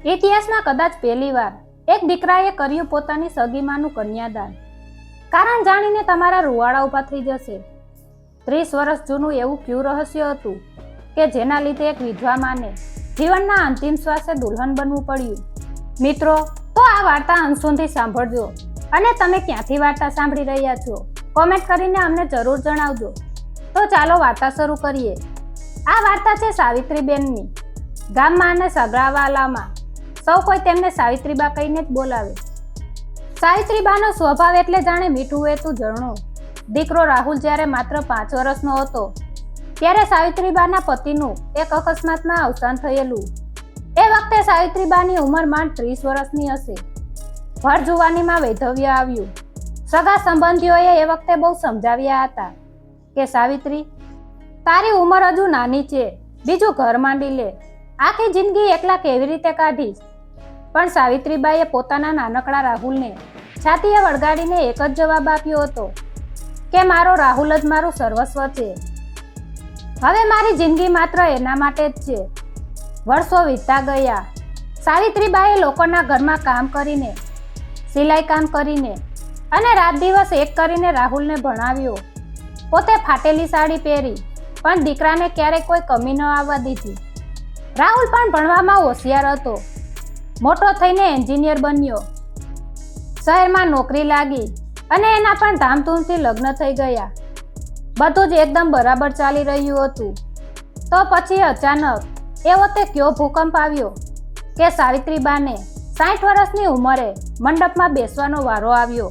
ઇતિહાસમાં કદાચ પહેલીવાર એક દીકરાએ કર્યું પોતાની સગીમાનું કન્યાદાન. કારણ જાણીને તમારા રૂવાડા ઊભા થઈ જશે. 30 વર્ષ જૂનું એવું ક્યું રહસ્ય હતું કે જેના લીધે એક વિધવા માને જીવનના અંતિમ શ્વાસે દુલ્હન બનવું પડ્યું. મિત્રો, તો આ વાર્તા અંત સુધી સાંભળજો અને તમે ક્યાંથી વાર્તા સાંભળી રહ્યા છો કોમેન્ટ કરીને અમને જરૂર જણાવજો. તો ચાલો વાર્તા શરૂ કરીએ. આ વાર્તા છે સાવિત્રીબેનની. ગામમાં અને સગડાવાલામાં સૌ કોઈ તેમને સાવિત્રીબા કહીને જ બોલાવે. સાવિત્રીબાનો સ્વભાવ એટલે જાણે મીઠું વહેતું ઝરણું. દીકરો રાહુલ જ્યારે માત્ર 5 વર્ષનો હતો ત્યારે સાવિત્રીબાના પતિનું એક અકસ્માતમાં અવસાન થયેલું. એ વખતે સાવિત્રીબાની ઉંમર માંડ 30 વર્ષની હશે. ભર જુવાનીમાં વૈધવ્ય આવ્યું. સગા સંબંધીઓએ એ વખતે બહુ સમજાવ્યા હતા કે સાવિત્રી, તારી ઉંમર હજુ નાની છે, બીજું ઘર માંડી લે, આખી જિંદગી એકલા કેવી રીતે કાઢીશ? પણ સાવિત્રીબાઈએ પોતાના નાનકડા રાહુલને છાતીએ વળગાડીને એક જ જવાબ આપ્યો હતો કે મારો રાહુલ જ મારું સર્વસ્વ છે. હવે મારી જિંદગી માત્ર એના માટે જ છે. વર્ષો વીતતા ગયા. સાવિત્રીબાએ લોકોના ઘરમાં કામ કરીને, સિલાઈ કામ કરીને અને રાત દિવસ એક કરીને રાહુલને ભણાવ્યો. પોતે ફાટેલી સાડી પહેરી પણ દીકરાને ક્યારેય કોઈ કમી ન આવવા દીધી. રાહુલ પણ ભણવામાં હોશિયાર હતો. મોટો થઈને એન્જિનિયર બન્યો. શહેરમાં નોકરી લાગી અને એના પણ ધામધૂમથી લગ્ન થઈ ગયા. બધું જ એકદમ બરાબર ચાલી રહ્યું હતું. તો પછી અચાનક એવો તે કયો ભૂકંપ આવ્યો કે સાવિત્રીબાને 60 વર્ષની ઉંમરે મંડપમાં બેસવાનો વારો આવ્યો.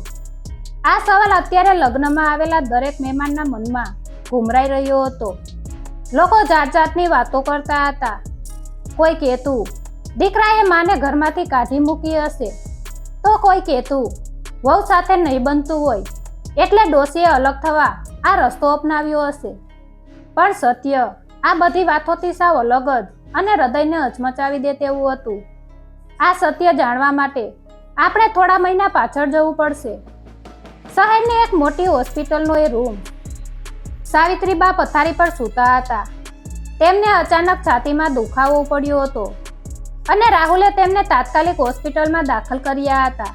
આ સવાલ અત્યારે લગ્નમાં આવેલા દરેક મહેમાનના મનમાં ઘૂમરાઈ રહ્યો હતો. લોકો જાત જાતની વાતો કરતા હતા. કોઈ કહેતું દીકરાએ માને ઘરમાંથી કાઢી મૂકી હશે, તો કોઈ કહેતું વહુ સાથે નહીં બનતું હોય એટલે ડોશીએ અલગ થવા આ રસ્તો અપનાવ્યો હશે. પણ સત્ય આ બધી વાતોથી સાવ અલગ જ અને હૃદયને હચમચાવી દે તેવું હતું. આ સત્ય જાણવા માટે આપણે થોડા મહિના પાછળ જવું પડશે. શહેરની એક મોટી હોસ્પિટલનો એ રૂમ. સાવિત્રીબા પથારી પર સૂતા હતા. તેમને અચાનક છાતીમાં દુખાવો પડ્યો હતો અને રાહુલે તેમને તાત્કાલિક હોસ્પિટલમાં દાખલ કર્યા હતા.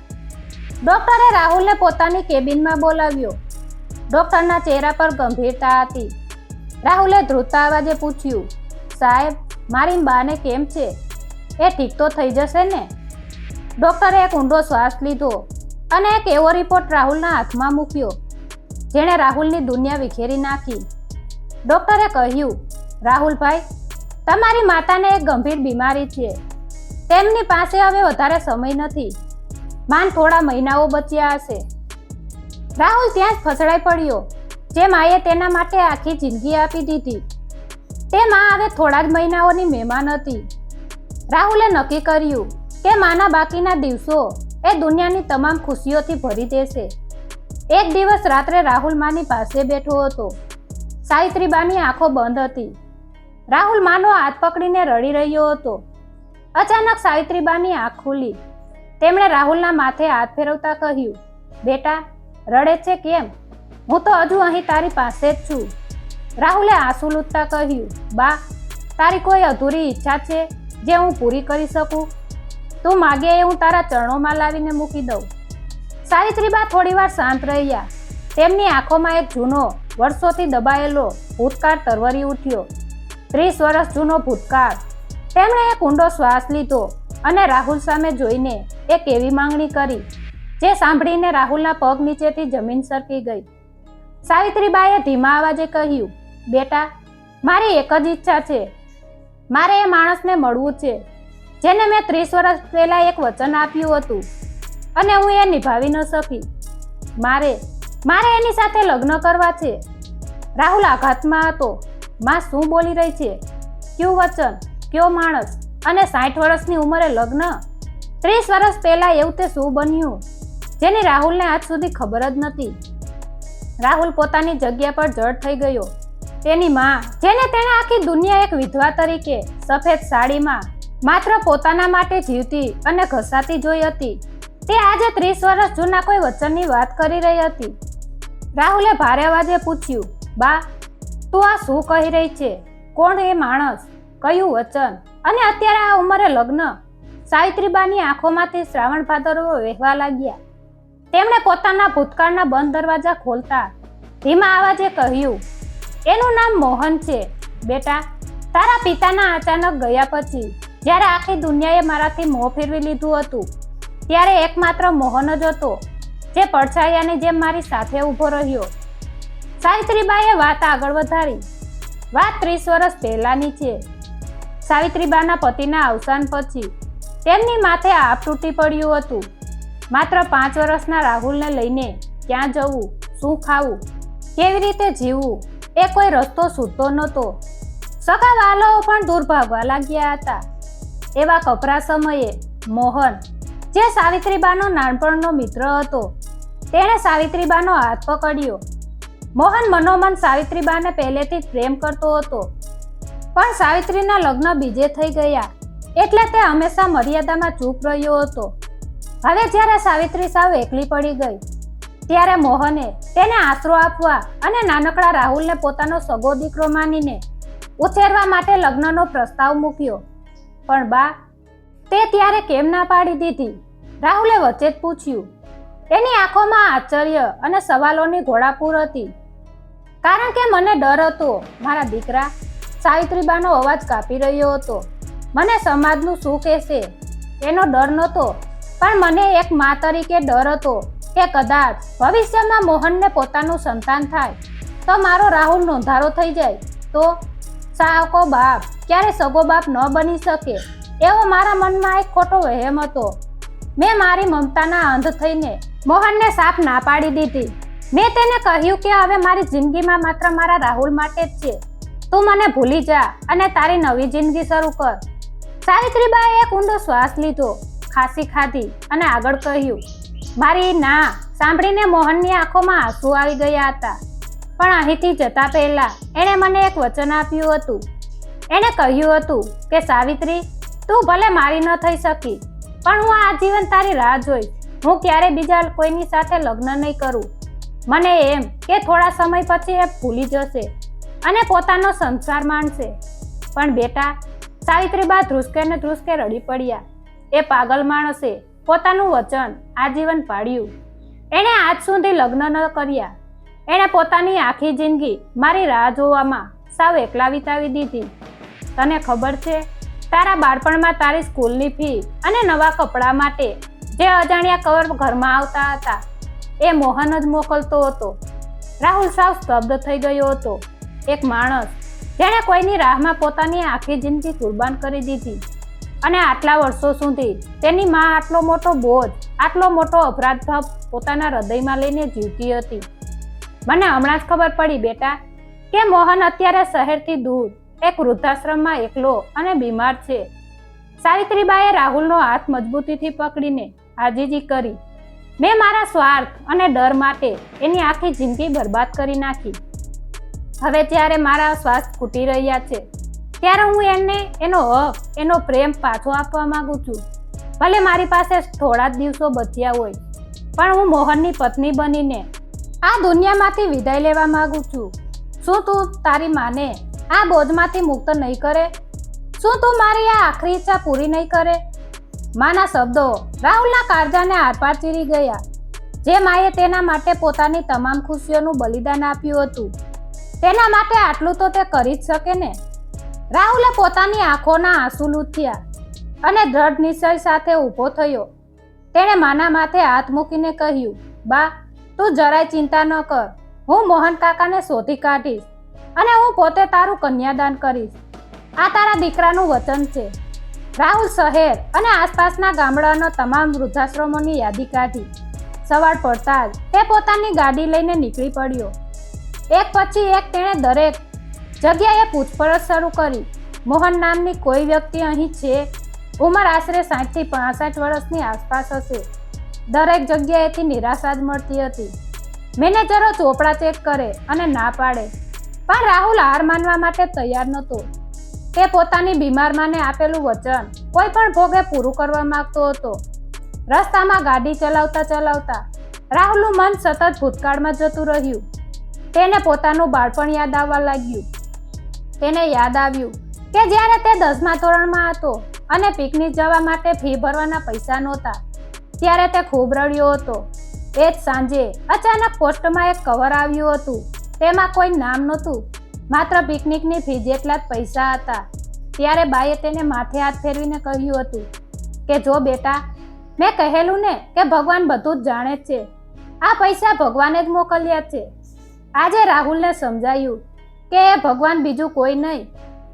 ડોક્ટરે રાહુલને પોતાની કેબિનમાં બોલાવ્યો. ડોક્ટરના ચહેરા પર ગંભીરતા હતી. રાહુલે ધ્રુજતા અવાજે પૂછ્યું, સાહેબ, મારી બાને કેમ છે? એ ઠીક તો થઈ જશે ને? ડોક્ટરે એક ઊંડો શ્વાસ લીધો અને એક એવો રિપોર્ટ રાહુલના હાથમાં મૂક્યો જેણે રાહુલની દુનિયા વિખેરી નાખી. ડોક્ટરે કહ્યું, રાહુલભાઈ, તમારી માતાને એક ગંભીર બીમારી છે. તેમની પાસે હવે વધારે સમય નથી. માંડ થોડા મહિનાઓ બચ્યા હશે. રાહુલ ત્યાં જ ફસડાઈ પડ્યો. જે માએ તેના માટે આખી જિંદગી આપી દીધી, તે માં હવે થોડા જ મહિનાઓની મહેમાન હતી. રાહુલે નક્કી કર્યું કે માના બાકીના દિવસો એ દુનિયાની તમામ ખુશીઓથી ભરી દેશે. એક દિવસ રાત્રે રાહુલ માની પાસે બેઠો હતો. સાવિત્રીબાની આંખો બંધ હતી. રાહુલ માનો હાથ પકડીને રડી રહ્યો હતો. અચાનક સાવિત્રીબાની આંખ ખુલી. તેમણે રાહુલના માથે હાથ ફેરવતા કહ્યું, બેટા, રડે છે કેમ? હું તો હજુ અહીં તારી પાસે જ છું. રાહુલે આંસુ લૂંટતા કહ્યું, બા, તારી કોઈ અધૂરી ઈચ્છા છે જે હું પૂરી કરી શકું? તું માગે એ હું તારા ચરણોમાં લાવીને મૂકી દઉં. સાવિત્રીબા થોડીવાર શાંત રહ્યા. તેમની આંખોમાં એક જૂનો, વર્ષોથી દબાયેલો ભૂતકાળ તરવરી ઉઠ્યો. 30 વર્ષ જૂનો ભૂતકાળ. તેમણે એક ઊંડો શ્વાસ લીધો અને રાહુલ સામે જોઈને એક એવી માંગણી કરી જે સાંભળીને રાહુલના પગ નીચેથી જમીન સરકી ગઈ. સાવિત્રીબાએ ધીમા અવાજે કહ્યું, બેટા, મારી એક જ ઈચ્છા છે. મારે એ માણસને મળવું છે જેને મેં 30 વર્ષ પહેલા એક વચન આપ્યું હતું અને હું એ નિભાવી ન શકી. મારે એની સાથે લગ્ન કરવા છે. રાહુલ આઘાતમાં હતો. માં શું બોલી રહી છે? કયું વચન, કયો માણસ અને 60 વર્ષની ઉંમરે લગ્ન? 30 વર્ષ પહેલા એવું તે શું બન્યું જેની રાહુલને આજ સુધી ખબર જ નથી? રાહુલ પોતાની જગ્યા પર જડ થઈ ગયો. તેની માં, જેને તેણે આખી દુનિયા એક વિધવા તરીકે સફેદ સાડીમાં માત્ર પોતાના માટે જીવતી અને ઘસાતી જોઈ હતી, તે આજે 30 વર્ષ જૂના કોઈ વચનની વાત કરી રહી હતી. રાહુલે ભારે અવાજે પૂછ્યું, બા, તું આ શું કહી રહી છે? કોણ એ માણસ? કયું વચન? અને અત્યારે આ ઉંમરે લગ્ન? સાવિત્રીબાની આંખોમાંથી શ્રાવણ ભાદરવો વહેવા લાગ્યા. તેમણે પોતાના ભૂતકાળના બંધ દરવાજા ખોલતા ધીમા અવાજે કહ્યું, એનું નામ મોહન છે. બેટા, તારા પિતાના અચાનક ગયા પછી જ્યારે આખી દુનિયાએ મારાથી મોં ફેરવી લીધું હતું, ત્યારે એકમાત્ર મોહન જ હતો જે પડછાયાની જેમ મારી સાથે ઊભો રહ્યો. સાવિત્રીબાએ વાત આગળ વધારી. વાત 30 વર્ષ પહેલાની છે. સાવિત્રીબાના પતિના અવસાન પછી તેમની માથે આપ તૂટી પડ્યું હતું. માત્ર 5 વર્ષના રાહુલને લઈને ક્યાં જવું, શું ખાવું, કેવી રીતે જીવવું, એ કોઈ રસ્તો સૂઝતો નહોતો. સગા વાલાઓ પણ દૂર ભાગવા લાગ્યા હતા. એવા કપરા સમયે મોહન, જે સાવિત્રીબાનો નાનપણનો મિત્ર હતો, તેણે સાવિત્રીબાનો હાથ પકડ્યો. મોહન મનોમન સાવિત્રીબાને પહેલેથી જ પ્રેમ કરતો હતો, પણ સાવિત્રીના લગ્ન બીજે થઈ ગયા એટલે તે હંમેશા મર્યાદામાં ચૂપ રહ્યો હતો. હવે જ્યારે સાવિત્રી સાવ એકલી પડી ગઈ, ત્યારે મોહને તેને આશરો આપવા અને નાનકડા રાહુલને પોતાનો સગો દીકરો માનીને ઉછેરવા માટે લગ્નનો પ્રસ્તાવ મૂક્યો. પણ બા, તે ત્યારે કેમ ના પાડી દીધી? રાહુલે વચ્ચે જ પૂછ્યું. એની આંખોમાં આશ્ચર્ય અને સવાલોની ઘોડાપૂર હતી. કારણ કે મને ડર હતો મારા દીકરા. સાવિત્રીબાનો અવાજ કાપી રહ્યો હતો. મને સમાજનું શું કહેશે એનો ડર નહોતો, પણ મને એક મા તરીકે ડર હતો કે કદાચ ભવિષ્યમાં મોહનને પોતાનું સંતાન થાય તો મારો રાહુલ નોંધારો થઈ જાય તો સાવકો બાપ ક્યારે સગો બાપ ન બની શકે, એવો મારા મનમાં એક ખોટો વહેમ હતો. મેં મારી મમતાના અંધ થઈને મોહનને સાપ ના પાડી દીધી. મેં તેને કહ્યું કે હવે મારી જિંદગીમાં માત્ર મારા રાહુલ માટે જ છે. તું મને ભૂલી જા અને તારી નવી જિંદગી શરૂ કર. સાવિત્રીબાએ એક ઊંડો શ્વાસ લીધો, ખાંસી ખાધી અને આગળ કહ્યું. મારી ના સાંભળીને મોહનની આંખોમાં આંસુ આવી ગયા હતા. પણ અહીંથી જતા પહેલા એણે મને એક વચન આપ્યું હતું. એણે કહ્યું હતું કે સાવિત્રી, તું ભલે મારી ન થઈ શકી, પણ હું આજીવન તારી રાહ જોઈશ. હું ક્યારે બીજા કોઈની સાથે લગ્ન નહીં કરું. મને એમ કે થોડા સમય પછી એ ભૂલી જશે અને પોતાનો સંસાર માણશે. પણ બેટા, સાવિત્રીબા ધ્રુસકે ને ધ્રુસકે રડી પડ્યા. એ પાગલ માણસે પોતાનું વચન આજીવન પાડ્યું. એણે આજ સુધી લગ્ન ન કર્યા. એણે પોતાની આખી જિંદગી મારી રાહ જોવામાં સાવ એકલા વિતાવી દીધી. તને ખબર છે, તારા બાળપણમાં તારી સ્કૂલની ફી અને નવા કપડાં માટે જે અજાણ્યા કવર ઘરમાં આવતા હતા, એ મોહન જ મોકલતો હતો. રાહુલ સાવ સ્તબ્ધ થઈ ગયો હતો. એક માણસ જેણે કોઈની રાહમાં પોતાની આખી જિંદગી કુરબાન કરી દીધી અને આટલા વર્ષો સુધી તેની માં આટલો મોટો બોજ, આટલો મોટો અપરાધ ભાવ પોતાના હૃદયમાં લઈને જીવતી હતી. મને હમણાં જ ખબર પડી બેટા કે મોહન અત્યારે શહેરથી દૂર એક વૃદ્ધાશ્રમમાં એકલો અને બીમાર છે. સાવિત્રીબાએ રાહુલનો હાથ મજબૂતીથી પકડીને આજીજી કરી. મેં મારા સ્વાર્થ અને ડર માટે એની આખી જિંદગી બરબાદ કરી નાખી. હવે જ્યારે મારા શ્વાસ ખૂટી રહ્યા છે, ત્યારે હું એને એનો હક, એનો પ્રેમ પાછો આપવા માંગુ છું. ભલે મારી પાસે થોડા જ દિવસો બચ્યા હોય, પણ હું મોહનની પત્ની બનીને આ દુનિયામાંથી વિદાય લેવા માંગુ છું. શું તું તારી માને આ બોજમાંથી મુક્ત નહીં કરે? શું તું મારી આ આખરી ઈચ્છા પૂરી નહીં કરે? માના શબ્દો રાહુલના કાળજાને આરપાર ચીરી ગયા. જે માએ તેના માટે પોતાની તમામ ખુશીઓનું બલિદાન આપ્યું હતું, તેના માટે આટલું તો તે કરી જ શકે ને. રાહુલે પોતાની આંખોના આંસુ લૂછ્યા અને દ્રઢ નિશ્ચય સાથે ઊભો થયો. તેણે માના માથે હાથ મૂકીને કહ્યું, બા, તું જરાય ચિંતા ન કર. હું મોહન કાકાને શોધી કાઢીશ અને હું પોતે તારું કન્યાદાન કરીશ. આ તારા દીકરાનું વચન છે. રાહુલ શહેર અને આસપાસના ગામડાના તમામ વૃદ્ધાશ્રમોની યાદી કાઢી. સવાર પડતા જ તે પોતાની ગાડી લઈને નીકળી પડ્યો. એક પછી એક તેણે દરેક જગ્યાએ પૂછપરછ શરૂ કરી. મોહન નામની કોઈ વ્યક્તિ અહીં છે? ઉંમર આશરે 60 થી 65 વર્ષની આસપાસ હશે. દરેક જગ્યાએથી નિરાશા જ મળતી હતી. મેનેજરો ચોપડા ચેક કરે અને ના પાડે, પણ રાહુલ હાર માનવા માટે તૈયાર નહોતો. તે પોતાની બીમાર માને આપેલું વચન કોઈ પણ ભોગે પૂરું કરવા માંગતો હતો. રસ્તામાં ગાડી ચલાવતા ચલાવતા રાહુલનું મન સતત ભૂતકાળમાં જતું રહ્યું. તેને પોતાનું બાળપણ યાદ આવવા લાગ્યું. તેને યાદ આવ્યું કે જ્યારે તે 10મા ધોરણમાં હતો અને પિકનિક જવા માટે ફી ભરવાના પૈસા નહોતા ત્યારે તે ખૂબ રડ્યો હતો. એ જ સાંજે અચાનક પોસ્ટમાં એક કવર આવ્યું હતું. તેમાં કોઈ નામ નહોતું, માત્ર પિકનિકની ફી જેટલા જ પૈસા હતા. ત્યારે બાએ તેને માથે હાથ ફેરવીને કહ્યું હતું કે જો બેટા, મેં કહેલું ને કે ભગવાન બધું જ જાણે છે. આ પૈસા ભગવાને જ મોકલ્યા છે. આજે રાહુલને સમજાયું કે એ ભગવાન બીજું કોઈ નહીં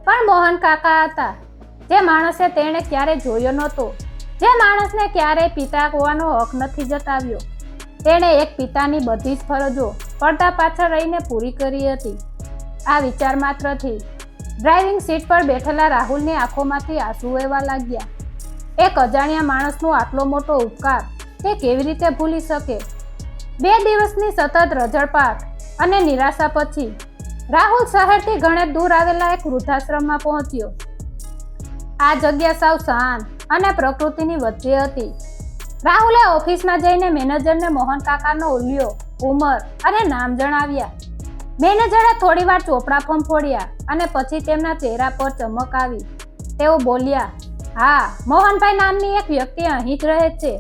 પણ મોહન કાકા હતા, જે માણસે તેણે ક્યારે જોયો નહોતો, જે માણસને ક્યારેય પિતા હોવાનો હક નથી જતાવ્યો. તેણે એક પિતાની બધી જ ફરજો પડદા પાછળ રહીને પૂરી કરી હતી. આ વિચાર માત્રથી ડ્રાઇવિંગ સીટ પર બેઠેલા રાહુલની આંખોમાંથી આંસુ વહેવા લાગ્યા. એક અજાણ્યા માણસનો આટલો મોટો ઉપકાર તે કેવી રીતે ભૂલી શકે? 2 દિવસની સતત રઝળપાટ અને નિરાશા પછી રાહુલ શહેરથી ઘણે દૂર આવેલા એક વૃદ્ધાશ્રમમાં પહોંચ્યો. આ જગ્યા સાવ શાંત અને પ્રકૃતિની વચ્ચે હતી. રાહુલે ઓફિસમાં જઈને મેનેજરને મોહન કાકાનો ઉલ્યો, ઉંમર અને નામ જણાવ્યા. મેનેજરે થોડીવાર ચોપડા ફંફોડ્યા અને પછી તેમના ચહેરા પર ચમક આવી. તેઓ બોલ્યા, હા, મોહનભાઈ નામની એક વ્યક્તિ અહીં જ રહે છે.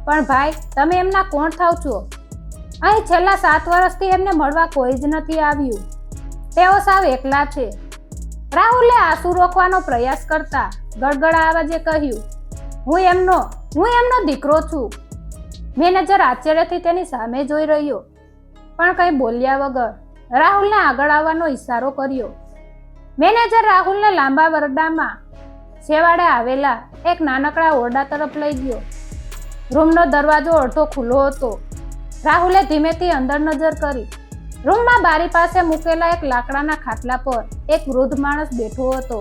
પણ ભાઈ, તમે એમના કોણ થાવ છો? અહીં છેલ્લા 7 વર્ષથી એમને મળવા કોઈ જ નથી આવ્યું. તેઓ સાવ એકલા છે. રાહુલે આંસુ રોકવાનો પ્રયાસ કરતા ગડગડા અવાજે કહ્યું, હું એમનો દીકરો છું. મેનેજર આશ્ચર્યથી તેની સામે જોઈ રહ્યો, પણ કંઈ બોલ્યા વગર રાહુલને આગળ આવવાનો ઈશારો કર્યો. મેનેજર રાહુલને લાંબા વરંડામાં છેવાડે આવેલા એક નાનકડા ઓરડા તરફ લઈ ગયો. રૂમનો દરવાજો અડધો ખુલ્લો હતો. રાહુલે ધીમેથી અંદર નજર કરી. રૂમમાં બારી પાસે મૂકેલા એક લાકડાના ખાટલા પર એક વૃદ્ધ માણસ બેઠો હતો.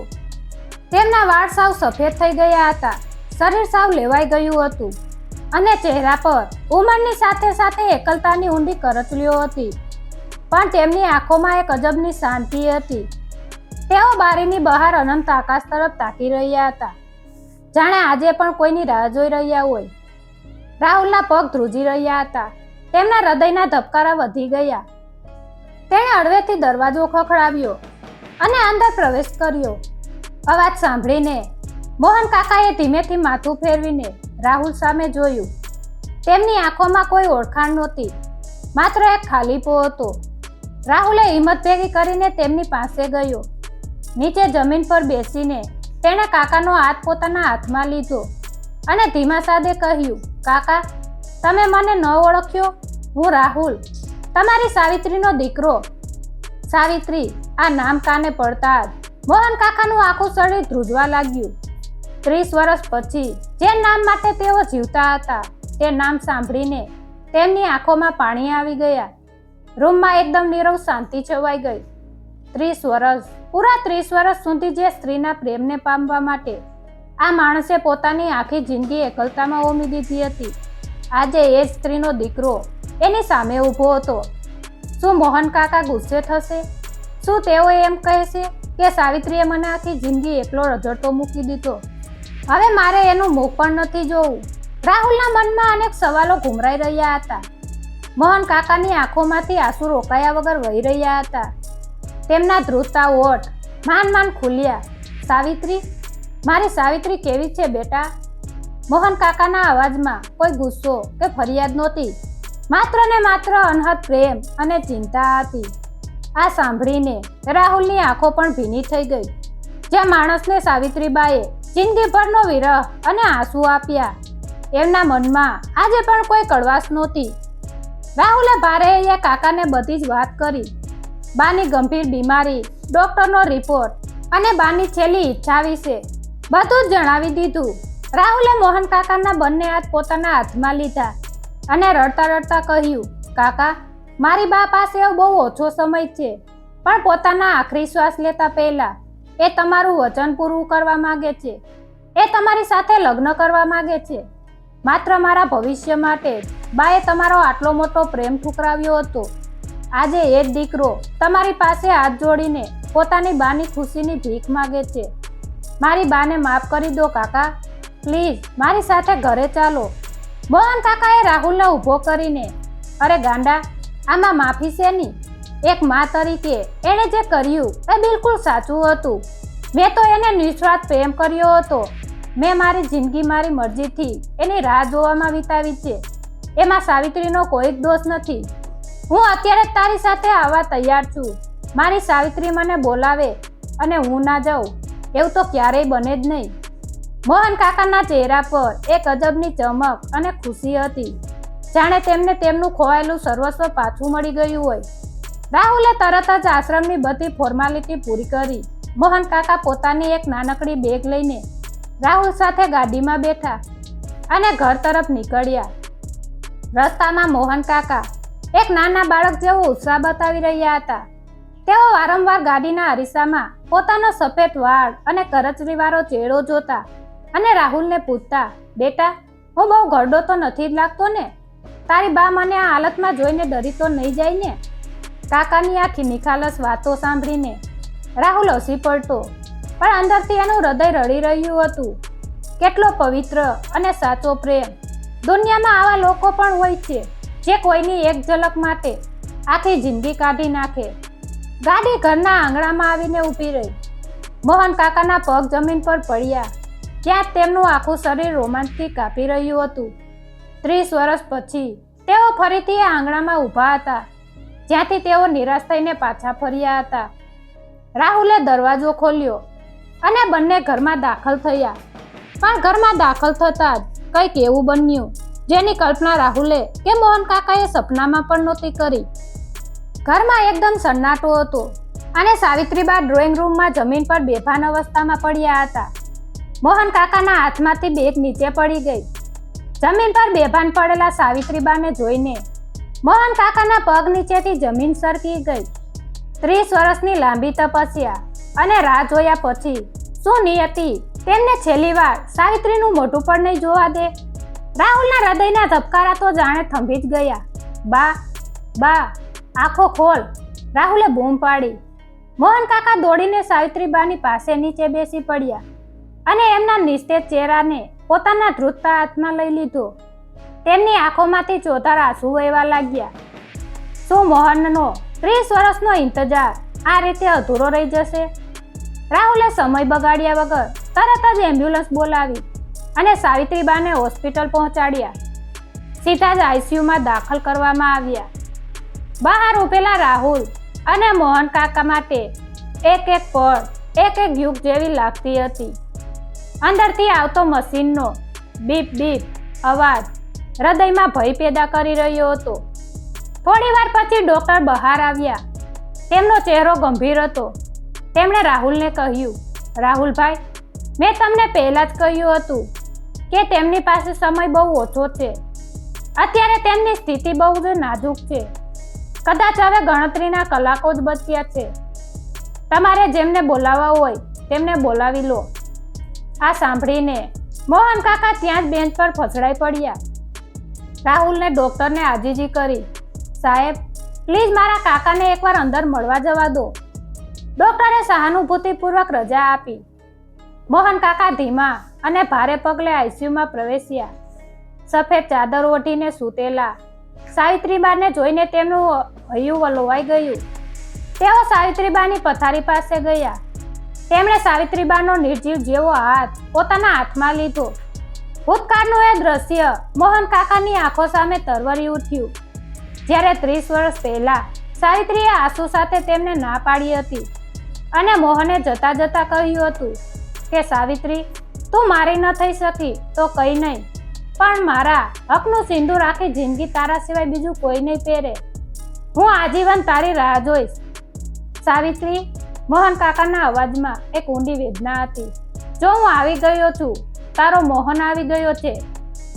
તેમના વાળ સાવ સફેદ થઈ ગયા હતા, શરીર સાવ લેવાઈ ગયું હતું અને ચહેરા પર ઉંમરની સાથે સાથે એકલતાની ઊંડી કરચલીઓ હતી. પણ તેમની આંખોમાં એક અજબની શાંતિ હતી. તેઓ બારીની બહાર અનંત આકાશ તરફ તાકી રહ્યા હતા, જાણે આજે પણ કોઈની રાહ જોઈ રહ્યા હોય. રાહુલના પગ ધ્રુજી રહ્યા હતા. તેમના હૃદયના ધબકારા વધી ગયા. તેણે હળવેથી દરવાજો ખખડાવ્યો અને અંદર પ્રવેશ કર્યો. અવાજ સાંભળીને મોહન કાકાએ ધીમેથી માથું ફેરવીને રાહુલ સામે જોયું. તેમની આંખોમાં કોઈ ઓળખાણ નહોતી, માત્ર એક ખાલીપો હતો. રાહુલે હિંમત ભેગી કરીને તેમની પાસે ગયો. નીચે જમીન પર બેસીને તેણે કાકાનો હાથ પોતાના હાથમાં લીધો અને ધીમા સાદે કહ્યું, કાકા, તમે મને ન ઓળખ્યો? હું રાહુલ, તમારી સાવિત્રીનો દીકરો. સાવિત્રી, આ નામ કાને પડતા જ મોહન કાકાનું આખું શરીર ધ્રુજવા લાગ્યું. 30 વર્ષ પછી જે નામ માટે તેઓ જીવતા હતા, તે નામ સાંભળીને તેમની આંખોમાં પાણી આવી ગયા. રૂમમાં એકદમ નીરવ શાંતિ છવાઈ ગઈ. 30 વર્ષ, પૂરા 30 વર્ષ સુધી જે સ્ત્રીના પ્રેમને પામવા માટે આ માણસે પોતાની આખી જિંદગી એકલતામાં હોમી દીધી હતી, આજે એ જ સ્ત્રીનો દીકરો એની સામે ઊભો હતો. શું મોહન કાકા ગુસ્સે થશે? શું તેઓ એમ કહેશે કે સાવિત્રીએ મને આખી જિંદગી એકલો રઝળતો મૂકી દીધો? હવે મારે એનું મુખ પણ નથી જોવું. રાહુલના મનમાં અનેક સવાલો ઘૂમરાઈ રહ્યા હતા. મોહન કાકાની આંખોમાંથી આંસુ રોકાયા વગર વહી રહ્યા હતા. તેમના ધ્રુજતા ઓઠ માંડ ખુલ્યા. સાવિત્રી, મારી સાવિત્રી કેવી છે બેટા? મોહન કાકાના અવાજમાં કોઈ ગુસ્સો કે ફરિયાદ નહોતી, માત્ર ને માત્ર અનહદ પ્રેમ અને ચિંતા હતી. આ સાંભળીને રાહુલની આંખો પણ ભીની થઈ ગઈ. જે માણસને સાવિત્રીબાએ જિંદગીભરનો વિરહ અને આંસુ આપ્યા, એમના મનમાં આજે પણ કોઈ કડવાશ નહોતી. રાહુલે ભારે કાકાને બધી જ વાત કરી. બાની ગંભીર બીમારી, ડોક્ટરનો રિપોર્ટ અને બાની છેલ્લી ઈચ્છા વિશે બધું જ જણાવી દીધું. રાહુલે મોહન કાકાના બંને હાથ પોતાના હાથમાં લીધા અને રડતા રડતા કહ્યું, કાકા, મારી બા પાસે બહુ ઓછો સમય છે, પણ પોતાના આખરી શ્વાસ લેતા પહેલા એ તમારું વચન પૂરું કરવા માંગે છે. એ તમારી સાથે લગ્ન કરવા માંગે છે. માત્ર મારા ભવિષ્ય માટે બાએ તમારો આટલો મોટો પ્રેમ ઠુકરાવ્યો હતો. આજે એ જ દીકરો તમારી પાસે હાથ જોડીને પોતાની બાની ખુશીની ભીખ માગે છે. મારી બાને માફ કરી દો કાકા, પ્લીઝ મારી સાથે ઘરે ચાલો. મોહન કાકાએ રાહુલને ઊભો કરીને, અરે ગાંડા, આમાં માફી શેની? એક મા તરીકે એણે જે કર્યું એ બિલકુલ સાચું હતું. મેં તો એને નિસ્વાર્થ પ્રેમ કર્યો હતો. મેં મારી જિંદગી મારી મરજીથી એની રાહ જોવામાં વિતાવી છે. એમાં સાવિત્રીનો કોઈ જ દોષ નથી. હું અત્યારે જ તારી સાથે આવવા તૈયાર છું. મારી સાવિત્રી મને બોલાવે અને હું ના જાઉં એવું તો ક્યારેય બને જ નહીં. મોહન કાકાના ચહેરા પર એક અજબની ચમક અને ખુશી હતી, જાણે તેમને તેમનું ખોવાયેલું સર્વસ્વ પાછું મળી ગયું હોય. રાહુલે તરત જ આશ્રમની બધી ફોર્માલિટી પૂરી કરી. મોહન કાકા પોતાની એક નાનકડી બેગ લઈને રાહુલ સાથે ગાડીમાં બેઠા અને ઘર તરફ નીકળ્યા. રસ્તામાં મોહન કાકા એક નાના બાળક જેવો ઉત્સાહ બતાવી રહ્યા હતા. તેઓ વારંવાર ગાડીના અરીસામાં પોતાનો સફેદ વાળ અને કરચલીવાળો ચહેરો જોતા અને રાહુલને પૂછતા, બેટા, હું બહુ ઘરડો તો નથી જ લાગતો ને? તારી બા મને આ હાલતમાં જોઈને ડરી તો નહીં જાય ને? કાકાની આ નિખાલસ વાતો સાંભળીને રાહુલ હસી પડતો, પણ અંદરથી એનું હૃદય રડી રહ્યું હતું. કેટલો પવિત્ર અને સાચો પ્રેમ! દુનિયામાં આવા લોકો પણ હોય છે જે કોઈની એક ઝલક માટે આખી જિંદગી કાઢી નાખે. ગાડી ઘરના આંગણામાં આવીને ઊભી રહી. મોહન કાકાના પગ જમીન પર પડ્યા, ત્યાં તેમનું આખું શરીર રોમાંચથી કાપી રહ્યું હતું. 30 વર્ષ પછી તેઓ ફરીથી આ આંગણામાં ઊભા હતા, જ્યાંથી તેઓ નિરાશ થઈને પાછા ફર્યા હતા. રાહુલે દરવાજો ખોલ્યો અને બંને ઘરમાં દાખલ થયા. પણ ઘરમાં દાખલ થતાં જ કંઈક એવું બન્યું જેની કલ્પના રાહુલે કે મોહન કાકાએ સપનામાં પણ નહોતી કરી. ઘરમાં એકદમ સન્નાટો હતો અને સાવિત્રીબા ડ્રોઈંગ રૂમમાં જમીન પર બેભાન અવસ્થામાં પડ્યા હતા. મોહન કાકાના હાથમાંથી બેગ નીચે પડી ગઈ. જમીન પર બેભાન પડેલા સાવિત્રીબાને જોઈને મોહન કાકાના પગ નીચેથી જમીન સરકી ગઈ. 30 વર્ષની લાંબી તપસ્યા અને રાહ જોયા પછી શું નિયતિ તેમને છેલ્લી વાર સાવિત્રીનું મોઢું પણ નહીં જોવા દે? રાહુલના હૃદયના ધબકારા તો જાણે થંભી જ ગયા. બા, બા, આંખો ખોલ! રાહુલે બૂમ પાડી. મોહન કાકા દોડીને સાવિત્રીબાની પાસે નીચે બેસી પડ્યા અને એમના નિસ્તેજ ચહેરાને પોતાના ધ્રુજતા હાથમાં લઈ લીધો. તેમની આંખોમાંથી ચોધાર આંસુ વહેવા લાગ્યા. શું મોહનનો 30 વર્ષનો ઇંતજાર આ રીતે અધૂરો રહી જશે? રાહુલે સમય બગાડ્યા વગર તરત જ એમ્બ્યુલન્સ બોલાવી અને સાવિત્રીબાને હોસ્પિટલ પહોંચાડ્યા. સીધા જ આઈસીયુમાં દાખલ કરવામાં આવ્યા. બહાર ઊભેલા રાહુલ અને મોહન કાકા માટે એક એક પળ એક એક યુગ જેવી લાગતી હતી. અંદરથી આવતો મશીનનો બીપ બીપ અવાજ હૃદયમાં ભય પેદા કરી રહ્યો હતો. થોડી વાર પછી ડોક્ટર બહાર આવ્યા. તેમનો ચહેરો ગંભીર હતો. તેમણે રાહુલને કહ્યું, રાહુલભાઈ, મેં તમને પહેલાં જ કહ્યું હતું કે તેમની પાસે સમય બહુ ઓછો છે. અત્યારે તેમની સ્થિતિ બહુ જ નાજુક છે. કદાચ હવે ગણતરીના કલાકો જ બચ્યા છે. તમારે જેમને બોલાવવા હોય તેમને બોલાવી લો. આ સાંભળીને મોહન કાકા ત્યાં જ બેન્ચ પર ફસડાઈ પડ્યા. રાહુલને ડોક્ટરને આજીજી કરી, સાહેબ, પ્લીઝ મારા કાકાને એકવાર અંદર મળવા જવા દો. ડોક્ટરે સહાનુભૂતિપૂર્વક રજા આપી. મોહન કાકા ધીમા અને ભારે પગલે આઈસીયુમાં પ્રવેશ્યા. સફેદ ચાદર ઓઢીને સૂતેલા સાવિત્રીબાને જોઈને તેમનું હૈયું વલોવાઈ ગયું. તેઓ સાવિત્રીબાની પથારી પાસે ગયા. તેમણે સાવિત્રીબાનો નિર્જીવ જેવો હાથ પોતાના હાથમાં લીધો. ભૂતકાળનું એ દ્રશ્ય મોહન કાકાની આંખો સામે તરવરી ઉઠ્યું. જ્યારે 30 વર્ષ પહેલા સાવિત્રીએ આંસુ સાથે તેમને ના પાડી હતી અને મોહને જતા જતા કહ્યું હતું કે સાવિત્રી, તું મારી ન થઈ શકી તો કંઈ નહીં, પણ મારા હકનું સિંદૂર આખી જિંદગી તારા સિવાય બીજું કોઈ નહીં પહેરે. હું આજીવન તારી રાહ જોઈશ. સાવિત્રી, મોહન કાકાના અવાજમાં એક ઊંડી વેદના હતી. જો હું આવી ગયો છું, તારો મોહન આવી ગયો છે,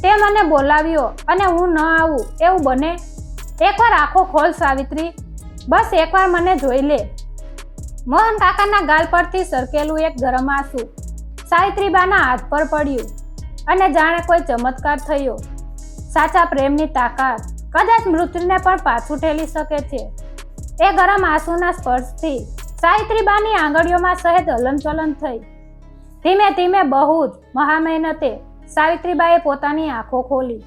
તે મને બોલાવ્યો અને હું ન આવું એવું બને? એકવાર આંખો ખોલ સાવિત્રી, બસ એકવાર મને જોઈ લે. મોહન કાકાના ગાલ પરથી સરકેલું એક ગરમ આંસુ સાવિત્રીબાના હાથ પર પડ્યું અને જાણે કોઈ ચમત્કાર થયો. સાચા પ્રેમની તાકાત કદાચ મૃત્યુને પણ પાછું ઠેલી શકે છે. એ ગરમ આંસુના સ્પર્શથી સાવિત્રીબાની આંગળીઓમાં સહેજ હલનચલન થઈ. ધીમે ધીમે બહુ જ મહામહેનતે સાવિત્રીબાએ પોતાની આંખો ખોલી.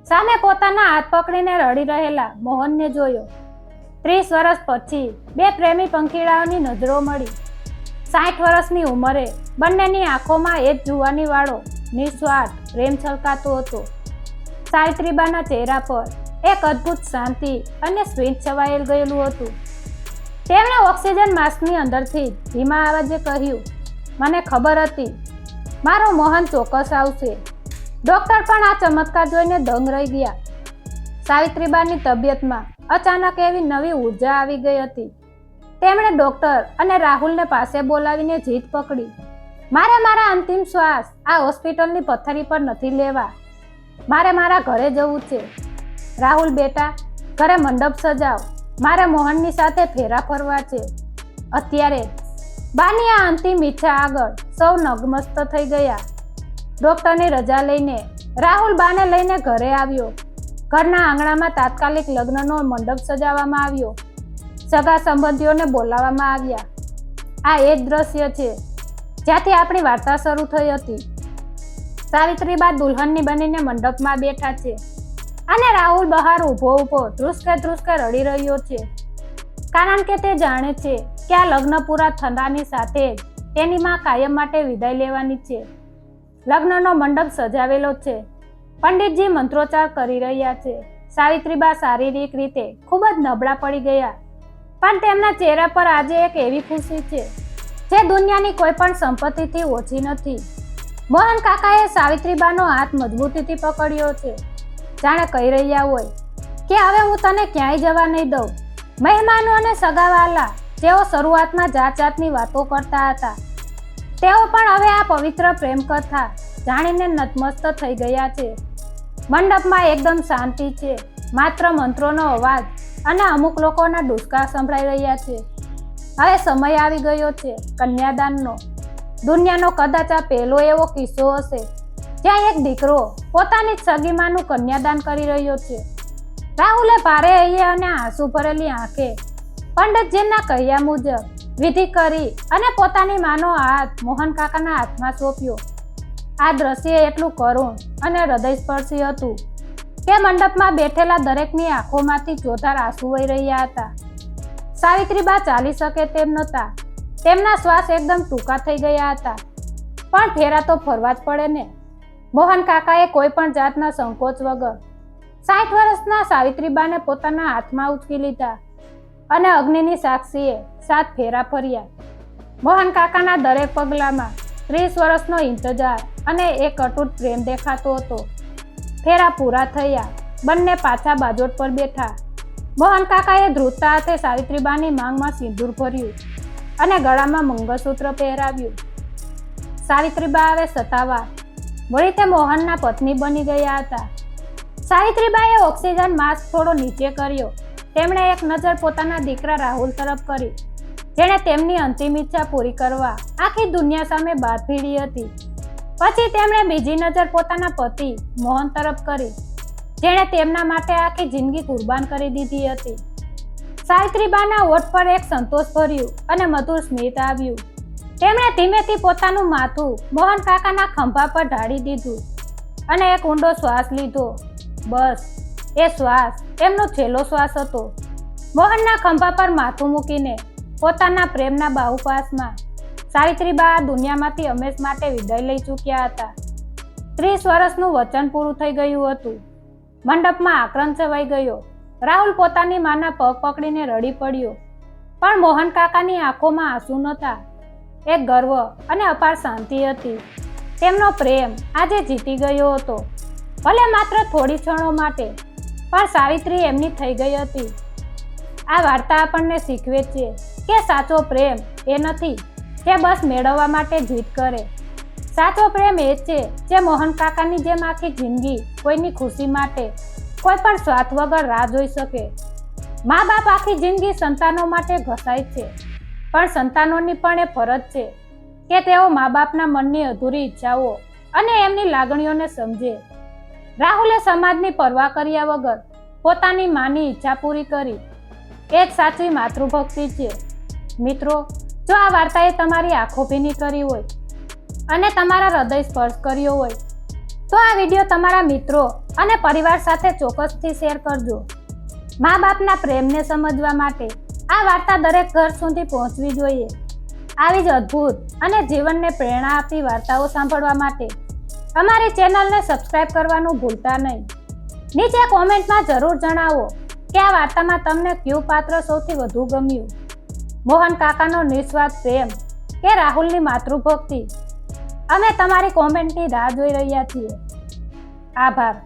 સામે પોતાના હાથ પકડીને રડી રહેલા મોહનને જોયો. 30 વર્ષ પછી બે પ્રેમી પંખીડાઓની નજરો મળી. 60 વર્ષની ઉંમરે બંનેની આંખોમાં એ જ જુવાની વાળો નિસ્વાર્થ પ્રેમ છલકાતો હતો. સાવિત્રીબાના ચહેરા પર એક અદ્ભુત શાંતિ અને સ્મિત છવાયેલ ગયેલું હતું. તેમણે ઓક્સિજન માસ્કની અંદરથી ધીમા અવાજે કહ્યું, મને ખબર હતી મારો મોહન ચોક્કસ આવશે. ડોક્ટર પણ આ ચમત્કાર જોઈને દંગ રહી ગયા. સાવિત્રીબાની તબિયતમાં અચાનક એવી નવી ઉર્જા આવી ગઈ હતી. તેમણે ડોક્ટર અને રાહુલને પાસે બોલાવીને જીદ પકડી. મારે મારા અંતિમ શ્વાસ આ હોસ્પિટલની પથ્થરી પર નથી લેવા. મારે મારા ઘરે જવું છે. રાહુલ બેટા, ઘરે મંડપ સજાવ. મારે મોહનની સાથે ફેરા ફરવા છે. અત્યારે બાની આ અંતિમ ઈચ્છા આગળ સૌ નગમસ્ત થઈ ગયા. ડોક્ટરની રજા લઈને રાહુલ બાને લઈને ઘરે આવ્યો. ઘરના આંગણામાં તાત્કાલિક લગ્નનો મંડપ સજાવવામાં આવ્યો. સગા સંબંધીઓને બોલાવવામાં આવ્યા. આ એ જ દ્રશ્ય છે જ્યાંથી આપણી વાર્તા શરૂ થઈ હતી. સાવિત્રીબા દુલ્હનની બનીને મંડપમાં બેઠા છે અને રાહુલ બહાર ઊભો ધ્રુસકે રડી રહ્યો છે. કારણ કે તે જાણે છે કે આ લગ્ન પૂરા થતાની સાથે જ તેની માં કાયમ માટે વિદાય લેવાની છે. લગ્નનો મંડપ સજાવેલો છે. પંડિતજી મંત્રોચ્ચાર કરી રહ્યા છે. સાવિત્રીબા શારીરિક રીતે ખૂબ જ નબળા પડી ગયા, પણ તેમના ચહેરા પર આજે એક એવી ખુશી છે જે દુનિયાની કોઈ પણ સંપત્તિથી ઓછી નથી. મોહન કાકાએ સાવિત્રીબાનો હાથ મજબૂતીથી પકડ્યો છે, જાણે કહી રહ્યા હોય કે હવે હું તને ક્યાંય જવા નહીં દઉં. મહેમાનો અને સગાવાલા જેઓ શરૂઆતમાં જાતની વાતો કરતા હતા, તેઓ પણ હવે આ પવિત્ર પ્રેમ કથા જાણીને નતમસ્ત થઈ ગયા છે. મંડપમાં એકદમ શાંતિ છે. માત્ર મંત્રોનો અવાજ અને અમુક લોકોના ડુસકા સંભળાઈ રહ્યા છે. હવે સમય આવી ગયો છે કન્યાદાનનો. દુનિયાનો કદાચ આ પહેલો એવો કિસ્સો હશે જ્યાં એક દીકરો પોતાની જ સગીમાનું કન્યાદાન કરી રહ્યો છે. રાહુલે ભારે હૈયે અને આંસુ ભરેલી આંખે પંડિતજીના કહ્યા મુજબ વિધિ કરી અને પોતાની માનો હાથ મોહન કાકાના હાથમાં સોંપ્યો. આ દ્રશ્ય એટલું કરુણ અને હૃદયસ્પર્શી હતું કે મંડપમાં બેઠેલા દરેકની આંખોમાંથી ચોધાર આંસુ વહી રહ્યા હતા. સાવિત્રીબા ચાલી શકે તેમ નહોતા. તેમના શ્વાસ એકદમ ટૂંકા થઈ ગયા હતા, પણ ફેરા તો ફરવા જ પડે ને. મોહન કાકાએ કોઈ પણ જાતના સંકોચ વગર 60 વર્ષના સાવિત્રીબાને પોતાના હાથમાં ઉચકી લીધા અને અગ્નિની સાક્ષીએ 7 ફેરા ફર્યા. મોહન કાકાના દરેક પગલામાં 30 વર્ષનો ઇંતજાર અને એક અતૂટ પ્રેમ દેખાતો હતો. ફેરા પૂરા થયા. બંને પાછા બાજોટ પર બેઠા. મોહન કાકાએ ધ્રુજતા હાથે સાવિત્રીબાની માંગમાં સિંદૂર ભર્યું અને ગળામાં મંગળસૂત્ર પહેરાવ્યું. સાવિત્રીબા હવે સત્તાવાર વળી તે મોહનના પત્ની બની ગયા હતા. સાવિત્રીબાએ ઓક્સિજન માસ્ક થોડો નીચે કર્યો. તેમણે એક નજર પોતાના દીકરા રાહુલ તરફ કરી, જેણે તેમની અંતિમ ઈચ્છા પૂરી કરવા આખી દુનિયા સામે બાદ ભીડી હતી. પછી તેમણે બીજી નજર પોતાના પતિ મોહન તરફ કરી, જેણે તેમના માટે આખી જિંદગી કુરબાન કરી દીધી હતી. સાવિત્રીબાના હોઠ પર એક સંતોષ ભર્યું અને મધુર સ્મિત આવ્યું. તેમણે ધીમેથી પોતાનું માથું મોહન કાકાના ખંભા પર ઢાળી દીધું અને એક ઊંડો શ્વાસ લીધો. બસ એ શ્વાસ એમનો છેલ્લો શ્વાસ હતો. મોહનના ખંભા પર માથું મૂકીને પોતાના પ્રેમના બાહુપાસમાં સાવિત્રીબા આ દુનિયામાંથી હંમેશ માટે વિદાય લઈ ચૂક્યા હતા. 30 વર્ષનું વચન પૂરું થઈ ગયું હતું. મંડપમાં આક્રંદ છવાઈ ગયો. રાહુલ પોતાની માના પગ પકડીને રડી પડ્યો, પણ મોહન કાકાની આંખોમાં આંસુ નહોતા. એક ગર્વ અને અપાર શાંતિ હતી. તેમનો પ્રેમ આજે જીતી ગયો હતો, ભલે માત્ર થોડી ક્ષણો માટે, પણ સાવિત્રી એમની થઈ ગઈ હતી. આ વાર્તા આપણને શીખવે છે કે સાચો પ્રેમ એ નથી જે બસ મેળવવા માટે જીદ કરે. સાચો પ્રેમ એ છે જે મોહન કાકાની જેમ આખી જિંદગી કોઈની ખુશી માટે કોઈ પણ સ્વાર્થ વગર રાહ જોઈ શકે. મા બાપ આખી જિંદગી સંતાનો માટે ઘસાય છે, પણ સંતાનોની પણ એ ફરજ છે કે તેઓ મા બાપના મનની અધૂરી ઈચ્છાઓ અને એમની લાગણીઓને સમજે. રાહુલે સમાજની પરવા કર્યા વગર પોતાની માની ઈચ્છા પૂરી કરી. એ જ સાચી માતૃભક્તિ છે. મિત્રો, જો આ વાર્તાએ તમારી આંખો ભીની કરી હોય અને તમારા હૃદય સ્પર્શ કર્યો હોય તો આ વિડીયો તમારા મિત્રો અને પરિવાર સાથે ચોક્કસથી શેર કરજો. મા બાપના પ્રેમને સમજવા માટે આ વાર્તા દરેક ઘર સુધી પહોંચવી જોઈએ. આવી જ અદ્ભુત અને જીવનને પ્રેરણા આપતી વાર્તાઓ સાંભળવા માટે અમારી ચેનલને સબસ્ક્રાઇબ કરવાનું ભૂલતા નહીં. નીચે કોમેન્ટમાં જરૂર જણાવો કે આ વાર્તામાં તમને કયું પાત્ર સૌથી વધુ ગમ્યું, મોહન કાકાનો નિસ્વાર્થ પ્રેમ કે રાહુલની માતૃભક્તિ. અમે તમારી કોમેન્ટની રાહ જોઈ રહ્યા છીએ. આભાર.